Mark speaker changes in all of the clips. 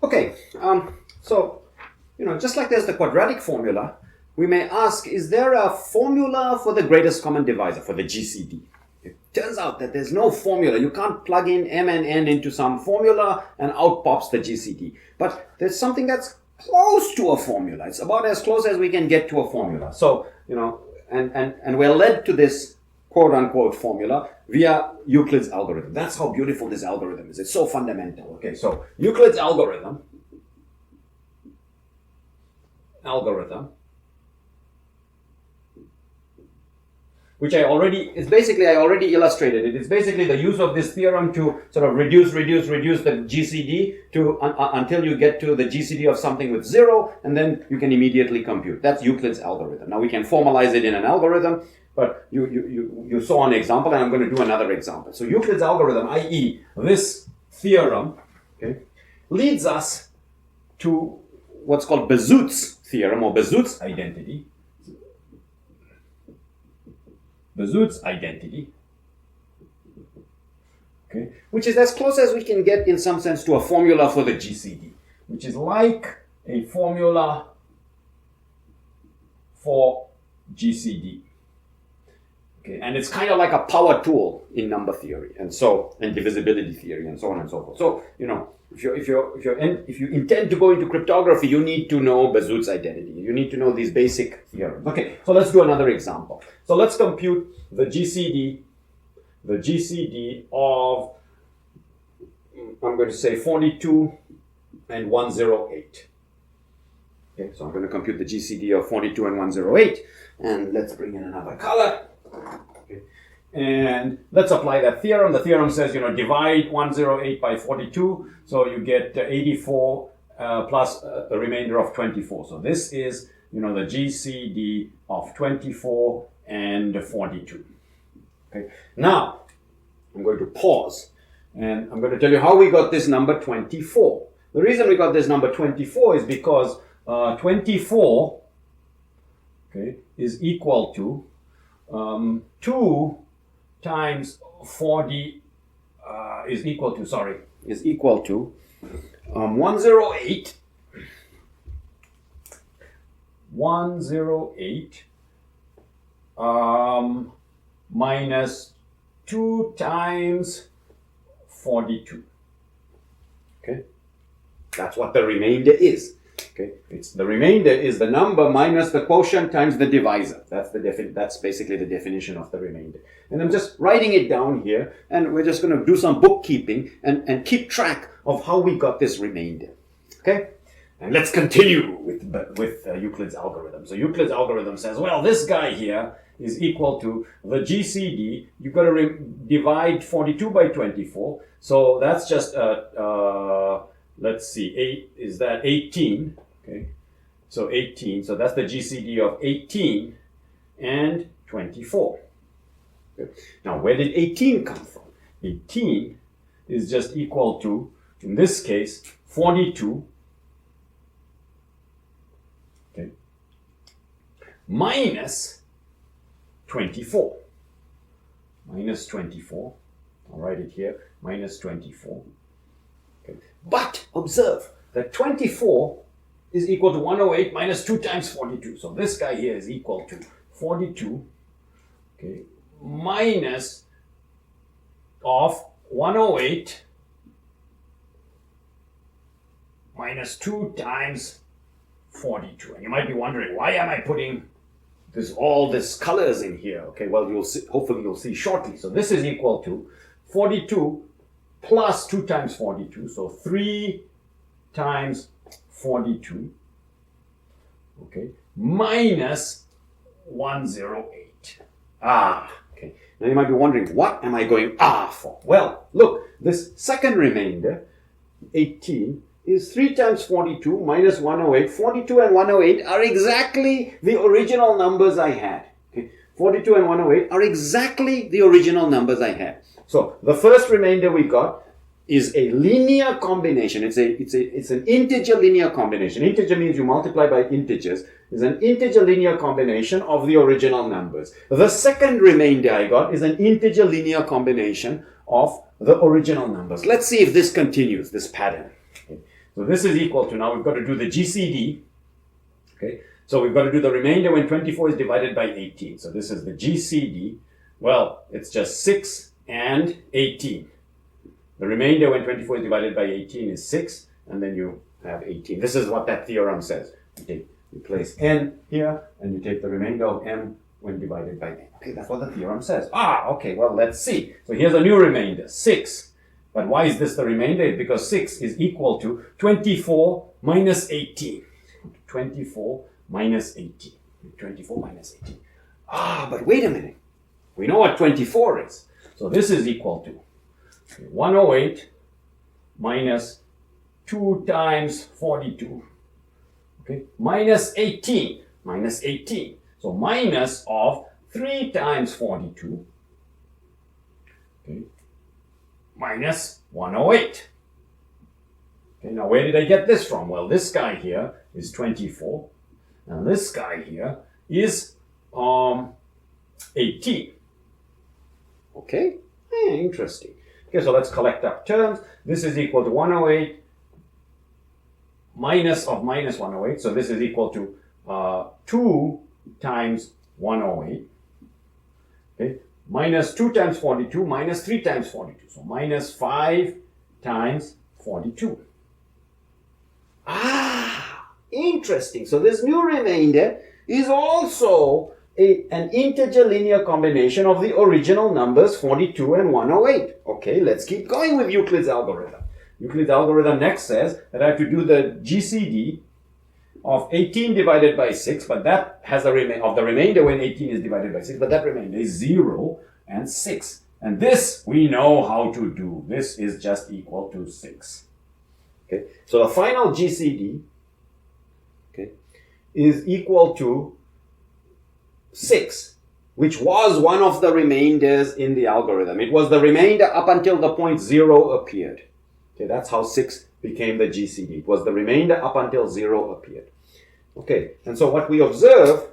Speaker 1: Okay, so, just like there's the quadratic formula, we may ask, is there a formula for the greatest common divisor, for the GCD? It turns out that there's no formula. You can't plug in m and n into some formula and out pops the GCD. But there's something that's close to a formula. It's about as close as we can get to a formula. So, and we're led to this quote-unquote formula via Euclid's algorithm. That's how beautiful this algorithm is. It's so fundamental. Okay, so Euclid's algorithm, which I already illustrated it. It's basically the use of this theorem to sort of reduce the GCD to until you get to the GCD of something with 0, and then you can immediately compute. That's Euclid's algorithm. Now we can formalize it in an algorithm, but you saw an example, and I'm going to do another example. So Euclid's algorithm, i.e. this theorem, okay, leads us to what's called Bezout's theorem, or Bezout's identity. Bezout's identity, okay, which is as close as we can get in some sense to a formula for the GCD, which is like a formula for GCD. Okay, and it's kind of like a power tool in number theory, and divisibility theory, and so on and so forth. So, if you intend to go into cryptography, you need to know Bezout's identity. You need to know these basic theorems. Okay, so let's do another example. So let's compute the GCD of, I'm going to say 42 and 108. Okay, so I'm going to compute the GCD of 42 and 108, and let's bring in another color. Okay. And let's apply that theorem. The theorem says, divide 108 by 42, so you get 84 plus a remainder of 24. So this is, the GCD of 24 and 42. Okay. Now, I'm going to pause, and I'm going to tell you how we got this number 24. The reason we got this number 24 is because 24, okay, is equal to 2 times 40 is equal to 108 minus 2 times 42. Okay, that's what the remainder is. Okay, the remainder is the number minus the quotient times the divisor. That's basically the definition of the remainder. And I'm just writing it down here, and we're just going to do some bookkeeping and keep track of how we got this remainder. Okay, and let's continue with Euclid's algorithm. So Euclid's algorithm says, well, this guy here is equal to the GCD. You've got to divide 42 by 24. So that's just let's see, 8 is that 18. Okay, so 18. So that's the GCD of 18 and 24. Okay. Now, where did 18 come from? 18 is just equal to, in this case, 42. Okay, minus 24. Minus 24. I'll write it here. Minus 24. Okay. But observe that 24 is equal to 108 minus 2 times 42. So this guy here is equal to 42, okay, minus of 108 minus 2 times 42. And you might be wondering, why am I putting all this colors in here? Okay, well, hopefully you'll see shortly. So this is equal to 42 plus 2 times 42, so 3 times 42, okay, minus 108. Okay. Now you might be wondering, what am I going for? Well, look, this second remainder, 18, is 3 times 42 minus 108. 42 and 108 are exactly the original numbers I had. Okay? 42 and 108 are exactly the original numbers I had. So the first remainder we got is a linear combination. It's an integer linear combination. Integer means you multiply by integers. It's an integer linear combination of the original numbers. The second remainder I got is an integer linear combination of the original numbers. Let's see if this continues, this pattern. Okay. So this is equal to, now we've got to do the GCD. Okay, so we've got to do the remainder when 24 is divided by 18. So this is the GCD. Well, it's just 6 and 18. The remainder when 24 is divided by 18 is 6, and then you have 18. This is what that theorem says. You place n here, and you take the remainder of m when divided by n. Okay, that's what the theorem says. Okay, well, let's see. So here's a new remainder, 6. But why is this the remainder? Because 6 is equal to 24 minus 18. 24 minus 18. 24 minus 18. But wait a minute. We know what 24 is. So this is equal to 108 minus 2 times 42. Okay, minus 18. Minus 18. So minus of 3 times 42. Okay, minus 108. Okay, now where did I get this from? Well, this guy here is 24. And this guy here is 18. Okay, interesting. Okay, so let's collect up terms. This is equal to 108 minus of minus 108. So this is equal to 2 times 108. Okay, minus 2 times 42 minus 3 times 42. So minus 5 times 42. Interesting. So this new remainder is also an integer linear combination of the original numbers 42 and 108. Okay, let's keep going with Euclid's algorithm. Euclid's algorithm next says that I have to do the GCD of 18 divided by 6, but that has of the remainder when 18 is divided by 6, but that remainder is 0 and 6. And this we know how to do. This is just equal to 6. Okay, so the final GCD, okay, is equal to 6, which was one of the remainders in the algorithm. It was the remainder up until the point 0 appeared. Okay, that's how 6 became the GCD. It was the remainder up until 0 appeared. Okay, and so what we observe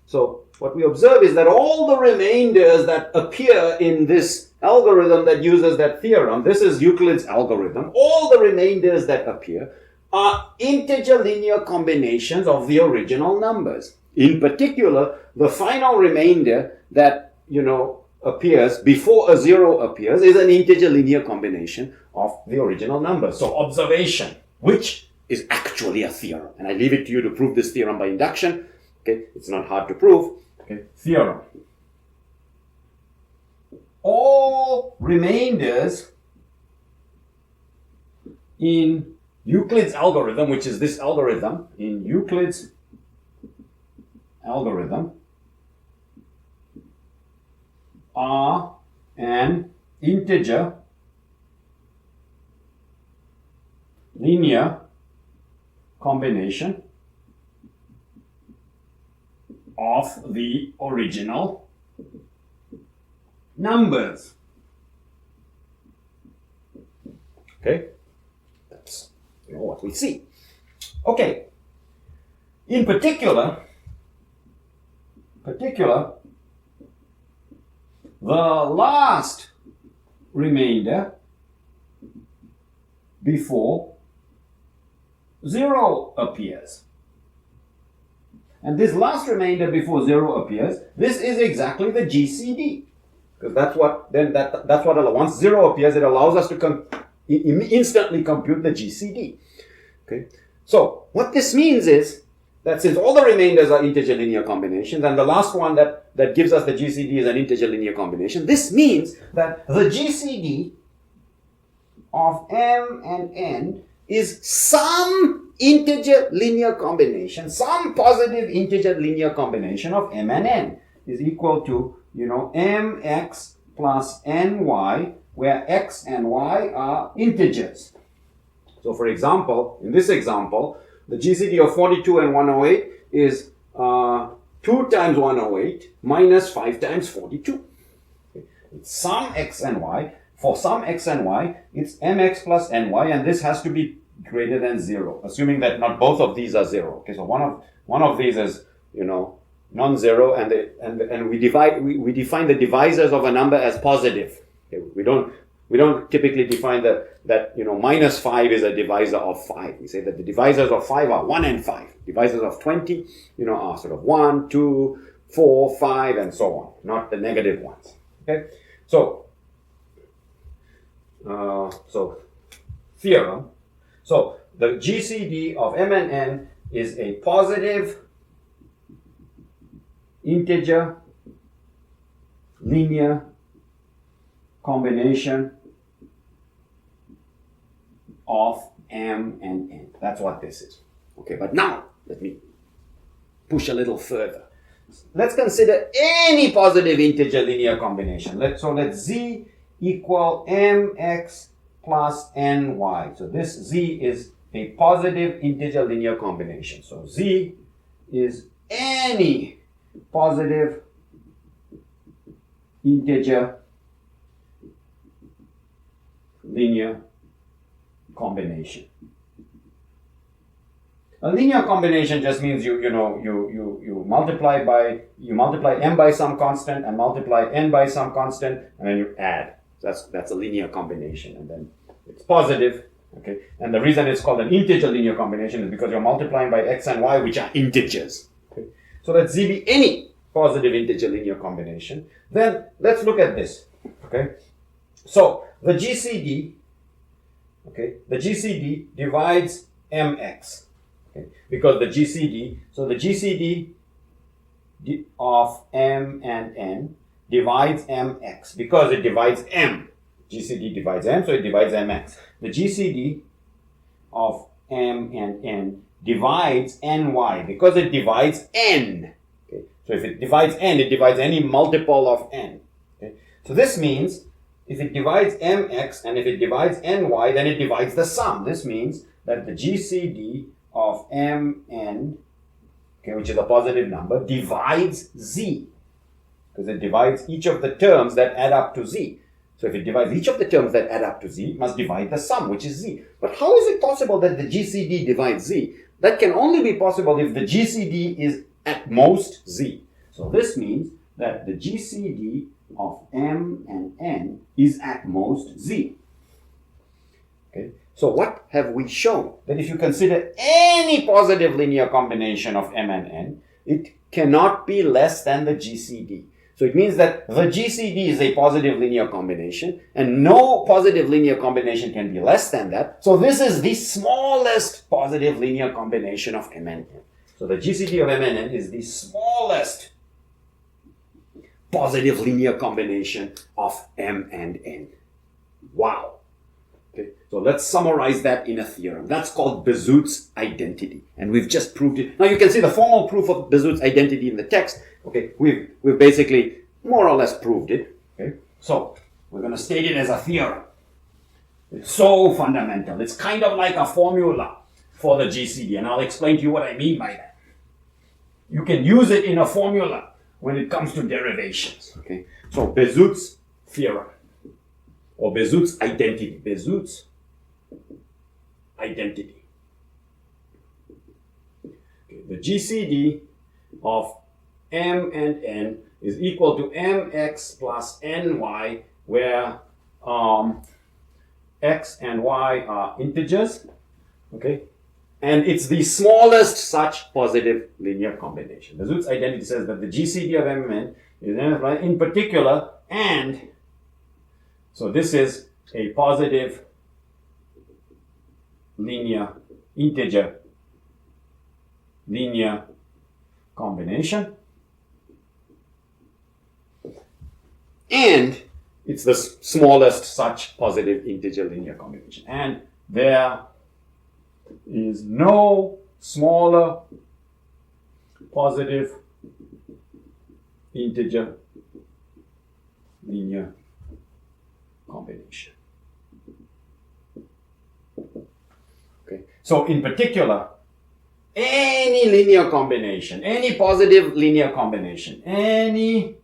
Speaker 1: is that all the remainders that appear in this algorithm that uses that theorem, this is Euclid's algorithm, all the remainders that appear are integer linear combinations of the original numbers. In particular, the final remainder that, appears before a 0 appears is an integer linear combination of the original number. So observation, which is actually a theorem. And I leave it to you to prove this theorem by induction. Okay, it's not hard to prove. Okay, theorem. All remainders in Euclid's algorithm, which is this algorithm, in Euclid's algorithm, are an integer linear combination of the original numbers. Okay, that's what we see. Okay, in particular, the last remainder before 0 appears. And this last remainder before 0 appears, this is exactly the GCD. Because that's what once 0 appears, it allows us to instantly compute the GCD. Okay. So what this means is that since all the remainders are integer linear combinations, and the last one that gives us the GCD is an integer linear combination, this means that the GCD of m and n is some integer linear combination, some positive integer linear combination of m and n is equal to, mx plus ny, where x and y are integers. So for example, in this example, the GCD of 42 and 108 is 2 times 108 minus 5 times 42. Okay. It's some x and y. For some x and y, it's mx plus ny, and this has to be greater than 0, assuming that not both of these are 0. Okay, so one of these is, non-zero, and we define the divisors of a number as positive. Okay, we don't
Speaker 2: We don't typically define that minus 5 is a divisor of 5. We say that the divisors of 5 are 1 and 5. Divisors of 20, are sort of 1, 2, 4, 5, and so on, not the negative ones. Okay, so theorem. So the GCD of M and N is a positive integer linear combination of M and N. That's what this is. Okay, but now let me push a little further. Let's consider any positive integer linear combination. Let Z equal mx plus ny. So this Z is a positive integer linear combination. So Z is any positive integer linear combination. A linear combination just means you multiply m by some constant and multiply n by some constant, and then you add. That's a linear combination, and then it's positive. Okay, and the reason it's called an integer linear combination is because you're multiplying by x and y, which are integers. Okay, so let Z be any positive integer linear combination. Then let's look at this. Okay, so the GCD divides mx. Okay, because the GCD of m and n divides mx because it divides m. GCD divides m, so it divides mx. The GCD of m and n divides ny because it divides n. Okay, so if it divides n, it divides any multiple of n. Okay, so this means if it divides mx and if it divides ny, then it divides the sum. This means that the GCD of mn, okay, which is a positive number, divides z, because it divides each of the terms that add up to z. So if it divides each of the terms that add up to z, it must divide the sum, which is z. But how is it possible that the GCD divides z? That can only be possible if the GCD is at most z. So this means that the GCD of m and n is at most z. Okay. So what have we shown? That if you consider any positive linear combination of m and n, it cannot be less than the GCD. So it means that the GCD is a positive linear combination, and no positive linear combination can be less than that. So this is the smallest positive linear combination of m and n. So the GCD of m and n is the smallest positive linear combination of m and n. Wow. Okay, so let's summarize that in a theorem. That's called Bezout's identity, and we've just proved it. Now you can see the formal proof of Bezout's identity in the text. Okay, we've basically more or less proved it. Okay, so we're going to state it as a theorem. It's so fundamental. It's kind of like a formula for the GCD, and I'll explain to you what I mean by that. You can use it in a formula when it comes to derivations. Okay, so Bezout's theorem, or Bezout's identity. Bezout's identity. Okay, the GCD of m and n is equal to mx plus ny, where x and y are integers. Okay, and it's the smallest such positive linear combination. Bezout's identity says that the GCD of m and n is in particular, and so this is a positive linear integer linear combination, and it's the smallest such positive integer linear combination, and there is no smaller positive integer linear combination. Okay, so in particular, any linear combination, any positive linear combination, any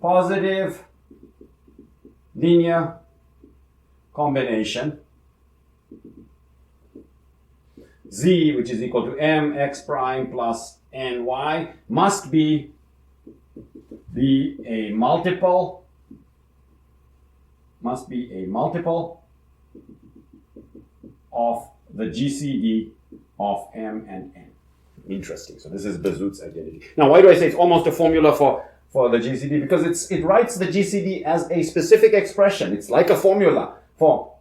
Speaker 2: positive linear combination, z, which is equal to mx prime plus ny, must be a multiple
Speaker 1: must be a multiple of the GCD of M and N. Interesting. So this is Bezout's identity. Now, why do I say it's almost a formula for the GCD? Because it writes the GCD as a specific expression. It's like a formula for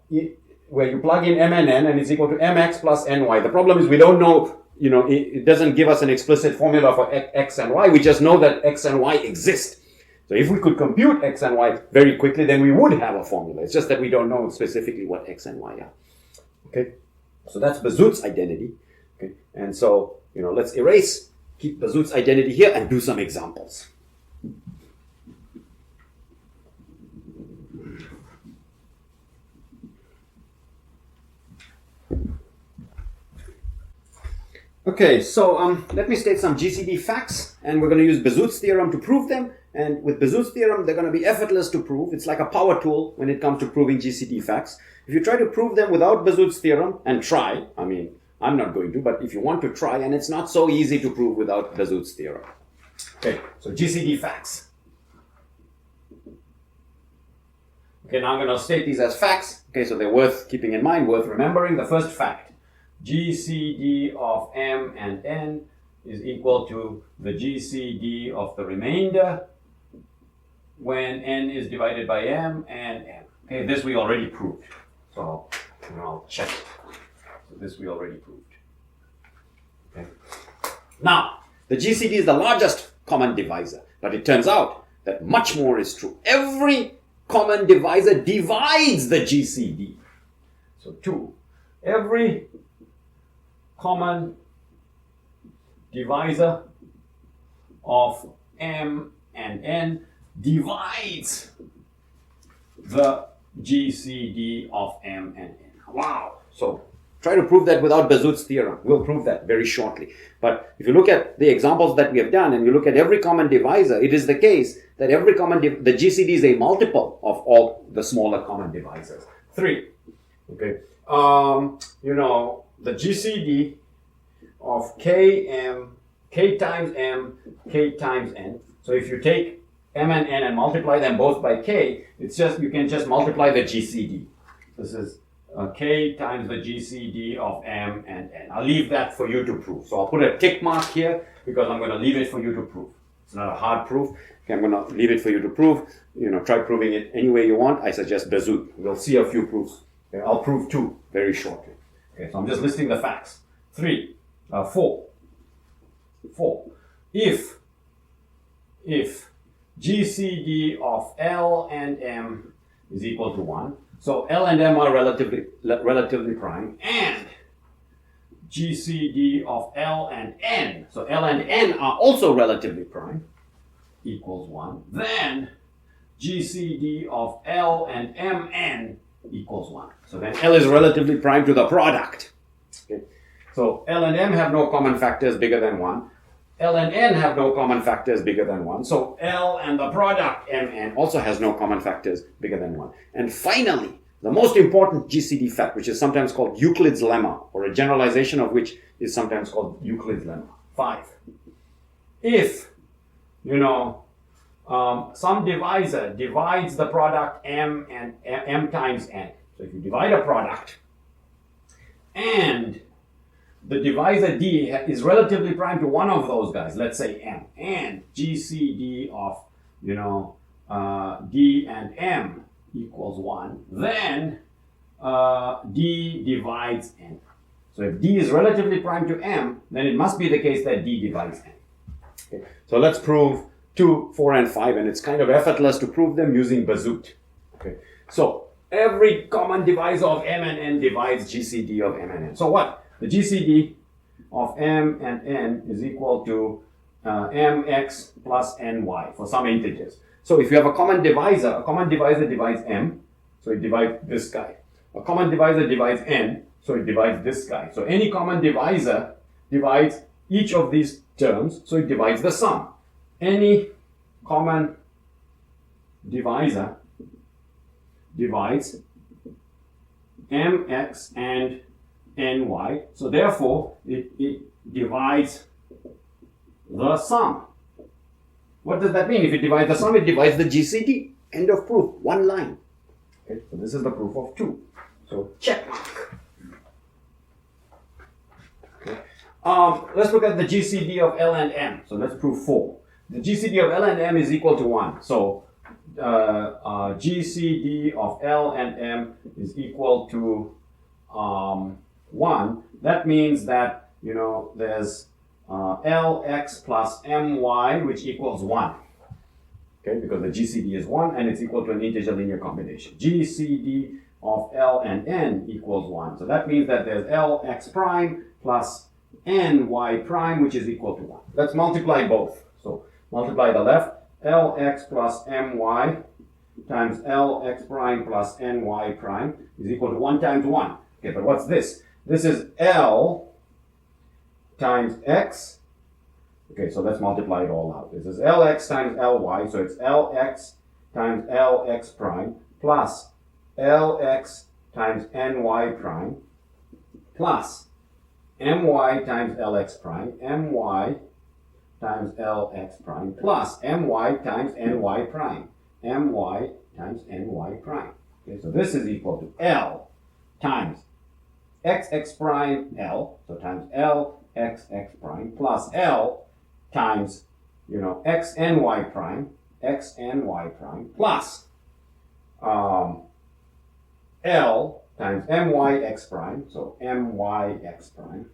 Speaker 1: where you plug in M and N and it's equal to mx plus ny. The problem is we don't know, it doesn't give us an explicit formula for x and y. We just know that x and y exist. So if we could compute x and y very quickly, then we would have a formula. It's just that we don't know specifically what x and y are. Okay, so that's Bezout's identity. Okay, and so let's keep Bezout's identity here and do some examples. Okay, so let me state some GCD facts, and we're going to use Bezout's theorem to prove them. And with Bezout's theorem, they're going to be effortless to prove. It's like a power tool when it comes to proving GCD facts. If you try to prove them without Bezout's theorem, and try, I'm not going to, but if you want to try, and it's not so easy to prove without Bezout's theorem. Okay, so GCD facts. Okay, now I'm going to state these as facts. Okay, so they're worth keeping in mind, worth remembering. The first fact, GCD of M and N is equal to the GCD of the remainder when N is divided by M and M. Okay, this we already proved. So I'll check it. So this we already proved. Okay. Now, the GCD is the largest common divisor, but it turns out that much more is true. Every common divisor divides the GCD. So 2. Every common divisor of M and N divides the GCD of M and N. Wow! So try to prove that without Bezout's theorem. We'll prove that very shortly. But if you look at the examples that we have done and you look at every common divisor, it is the case that every the GCD is a multiple of all the smaller common divisors. 3. Okay. The GCD of K times M, K times N. So if you take M and N and multiply them both by K, you can just multiply the GCD. This is K times the GCD of M and N. I'll leave that for you to prove. So I'll put a tick mark here because I'm going to leave it for you to prove. It's not a hard proof. Okay, I'm going to leave it for you to prove. Try proving it any way you want. I suggest Bezout. We'll see a few proofs. Okay, I'll prove 2 very shortly. Okay, so I'm just listing the facts. 4. If GCD of L and M is equal to 1, so L and M are relatively prime, and GCD of L and N, so L and N are also relatively prime, equals 1, then GCD of L and Mn equals 1. So then L is relatively prime to the product. Okay. So L and M have no common factors bigger than 1. L and N have no common factors bigger than 1. So L and the product Mn also has no common factors bigger than 1. And finally, the most important GCD fact, which is sometimes called Euclid's lemma, or a generalization of which is sometimes called Euclid's lemma. 5. If, some divisor divides the product M and M times N. So if you divide a product and the divisor D is relatively prime to one of those guys, let's say M, and GCD of, D and M equals 1, then D divides N. So if D is relatively prime to M, then it must be the case that D divides N. Okay. So let's prove 2, 4, and 5, and it's kind of effortless to prove them using Bezout. Okay. So every common divisor of M and N divides GCD of M and N. So what? The GCD of M and N is equal to mx plus ny for some integers. So if you have a common divisor divides M, so it divides this guy. A common divisor divides N, so it divides this guy. So any common divisor divides each of these terms, so it divides the sum. Any common divisor divides mx and ny, so therefore it divides the sum. What does that mean? If it divides the sum, it divides the GCD. End of proof. One line. Okay, so this is the proof of 2. So check mark. Okay. Let's look at the GCD of L and M. So let's prove 4. The GCD of L and M is equal to 1. So GCD of L and M is equal to 1. That means that, you know, there's Lx plus My, which equals 1. Okay, because the GCD is 1 and it's equal to an integer linear combination. GCD of L and N equals 1. So that means that there's Lx prime plus Ny prime, which is equal to 1. Let's multiply both. So multiply the left. Lx plus My times Lx prime plus Ny prime is equal to 1 times 1. Okay, but what's this? This is L times x. Okay, so let's multiply it all out. This is Lx times Ly, so it's Lx times Lx prime plus Lx times Ny prime plus My times Lx prime, My times Lx prime plus My times Ny prime, My times Ny prime. Okay, so this is equal to L times xx prime L, so times L xx prime plus L times, you know, xny prime plus L times myx prime, so myx prime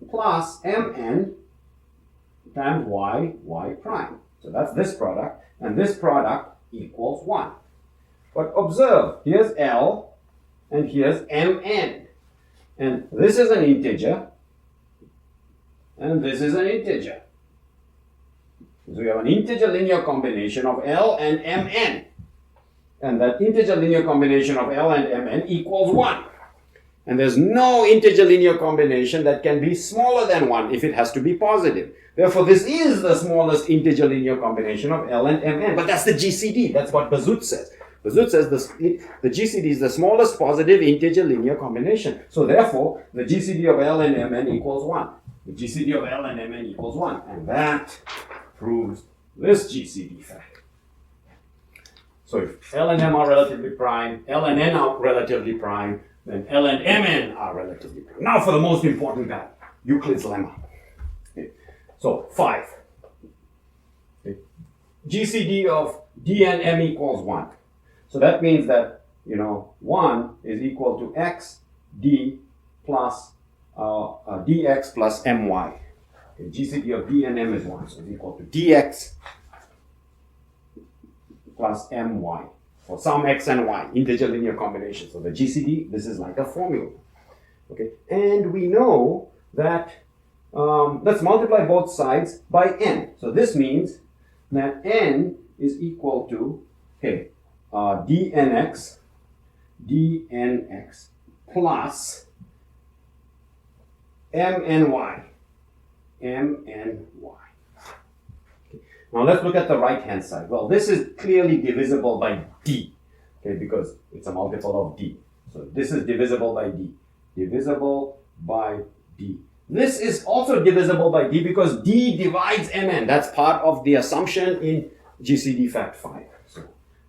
Speaker 1: plus mn times y prime. So that's this product, and this product equals 1. But observe, here's L and here's mn. And this is an integer, and this is an integer. So we have an integer linear combination of L and mn. And that integer linear combination of L and mn equals 1. And there's no integer linear combination that can be smaller than 1 if it has to be positive. Therefore, this is the smallest integer linear combination of L and mn. But that's the GCD. That's what Bezout says. Bezout says the GCD is the smallest positive integer linear combination. So therefore, the GCD of L and mn equals 1. The GCD of L and mn equals 1. And that proves this GCD fact. So if L and M are relatively prime, L and N are relatively prime, then L and Mn are relatively prime. Now for the most important guy, Euclid's lemma. Okay. So 5. Okay. GCD of D and M equals 1. So that means that, you know, 1 is equal to x d plus dx plus my. Okay. GCD of D and M is 1, so it's equal to dx plus my for some x and y, integer linear combination. So the GCD, this is like a formula. Okay, and we know that, let's multiply both sides by n. So this means that n is equal to, okay, dnx plus mny. Now let's look at the right-hand side. Well, this is clearly divisible by d, okay, because it's a multiple of d. So this is divisible by d. Divisible by d. This is also divisible by d because d divides mn. That's part of the assumption in GCD fact 5. So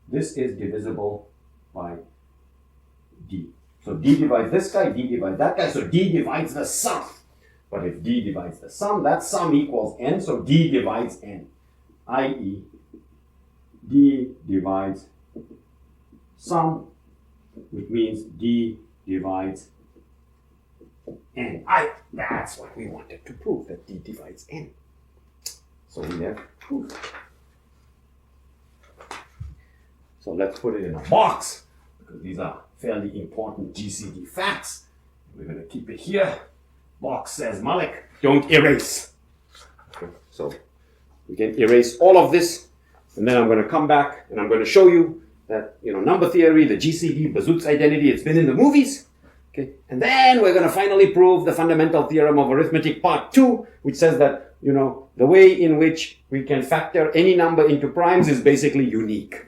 Speaker 1: this is divisible by d. So d divides this guy, d divides that guy, so d divides the sum. But if d divides the sum, that sum equals n, so d divides n. i.e. d divides sum, which means d divides n. That's what we wanted to prove, that d divides n. So we have proof. So let's put it in a box, because these are fairly important GCD facts. We're going to keep it here. Box says, Malik, don't erase. Okay, so we can erase all of this, and then I'm going to come back and I'm going to show you that, you know, number theory, the GCD, Bezout's identity, it's been in the movies. Okay, and then we're going to finally prove the fundamental theorem of arithmetic part 2, which says that, you know, the way in which we can factor any number into primes is basically unique.